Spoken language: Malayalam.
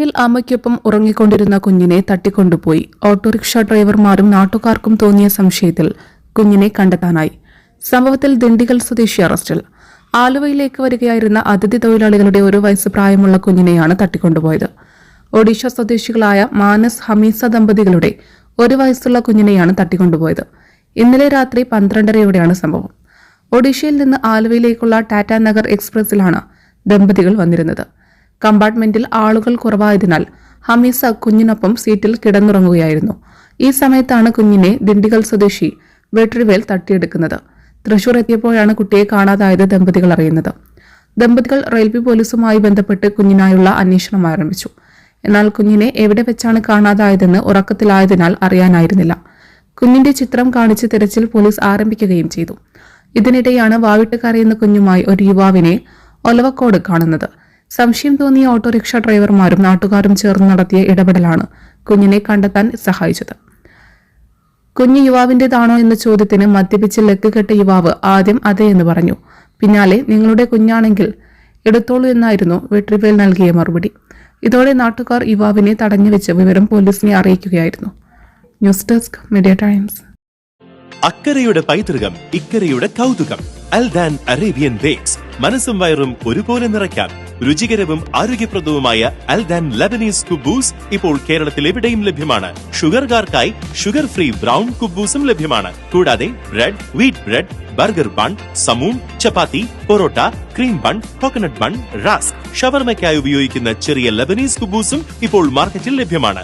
പാർക്കിംഗിൽ അമ്മയ്ക്കൊപ്പം ഉറങ്ങിക്കൊണ്ടിരുന്ന കുഞ്ഞിനെ തട്ടിക്കൊണ്ടുപോയി. ഓട്ടോറിക്ഷ ഡ്രൈവർമാരും നാട്ടുകാർക്കും തോന്നിയ സംശയത്തിൽ കുഞ്ഞിനെ കണ്ടെത്താനായി. സംഭവത്തിൽ ദിണ്ടിഗൽ സ്വദേശി അറസ്റ്റിൽ. ആലുവയിലേക്ക് വരികയായിരുന്ന അതിഥി തൊഴിലാളികളുടെ 1 വയസ്സ് പ്രായമുള്ള കുഞ്ഞിനെയാണ് തട്ടിക്കൊണ്ടുപോയത്. ഒഡീഷ സ്വദേശികളായ മാനസ് ഹമീസ ദമ്പതികളുടെ 1 വയസ്സുള്ള കുഞ്ഞിനെയാണ് തട്ടിക്കൊണ്ടുപോയത്. ഇന്നലെ രാത്രി 12:30യോടെയാണ് സംഭവം. ഒഡീഷയിൽ നിന്ന് ആലുവയിലേക്കുള്ള ടാറ്റാ നഗർ എക്സ്പ്രസിലാണ് ദമ്പതികൾ വന്നിരുന്നത്. കമ്പാർട്ട്മെന്റിൽ ആളുകൾ കുറവായതിനാൽ ഹമീസ കുഞ്ഞിനൊപ്പം സീറ്റിൽ കിടന്നുറങ്ങുകയായിരുന്നു. ഈ സമയത്താണ് കുഞ്ഞിനെ ദിണ്ടിഗൽ സ്വദേശി വെട്രിവേൽ തട്ടിയെടുക്കുന്നത്. തൃശൂർ എത്തിയപ്പോഴാണ് കുട്ടിയെ കാണാതായത് ദമ്പതികൾ അറിയുന്നത്. ദമ്പതികൾ റെയിൽവേ പോലീസുമായി ബന്ധപ്പെട്ട് കുഞ്ഞിനായുള്ള അന്വേഷണം ആരംഭിച്ചു. എന്നാൽ കുഞ്ഞിനെ എവിടെ വെച്ചാണ് കാണാതായതെന്ന് ഉറക്കത്തിലായതിനാൽ അറിയാനായിരുന്നില്ല. കുഞ്ഞിന്റെ ചിത്രം കാണിച്ച് തിരച്ചിൽ പോലീസ് ആരംഭിക്കുകയും ചെയ്തു. ഇതിനിടെയാണ് വാവിട്ട് കരയുന്ന കുഞ്ഞുമായി ഒരു യുവാവിനെ ഒലവക്കോട് കാണുന്നത്. സംശയം തോന്നിയ ഓട്ടോറിക്ഷ ഡ്രൈവർമാരും നാട്ടുകാരും ചേർന്ന് നടത്തിയ ഇടപെടലാണ് കുഞ്ഞിനെ കണ്ടെത്താൻ സഹായിച്ചത്. കുഞ്ഞ് യുവാവിന്റേതാണോ എന്ന ചോദ്യത്തിന് മദ്യപിച്ച് ലക്കുകെട്ട യുവാവ് ആദ്യം അതെ എന്ന് പറഞ്ഞു. പിന്നാലെ നിങ്ങളുടെ കുഞ്ഞാണെങ്കിൽ എടുത്തോളൂ എന്നായിരുന്നു വെട്രിവേൽ നൽകിയ മറുപടി. ഇതോടെ നാട്ടുകാർ യുവാവിനെ തടഞ്ഞുവെച്ച് വിവരം പോലീസിനെ അറിയിക്കുകയായിരുന്നു. News desk Media Times. അക്കരയുടെ പൈതൃകം, ഇക്കരയുടെ കൗതുകം. Aldan Arabian Bakes. മനസ്സും വയറും ഒരുപോലെ നിറയ്ക്കാം. രുചികരവും ആരോഗ്യപ്രദവുമായ അൽദാൻ ലബനീസ് കുബൂസ് ഇപ്പോൾ കേരളത്തിൽ എവിടെയും ലഭ്യമാണ്. ഷുഗർകാർക്കായി ഷുഗർ ഫ്രീ ബ്രൗൺ കുബൂസും ലഭ്യമാണ്. കൂടാതെ bread, wheat bread, burger bun, സമൂൺ, chapati, parotta, cream bun, coconut bun, rusk, ഷവർമയ്ക്കായി ഉപയോഗിക്കുന്ന ചെറിയ ലബനീസ് കുബൂസും ഇപ്പോൾ മാർക്കറ്റിൽ ലഭ്യമാണ്.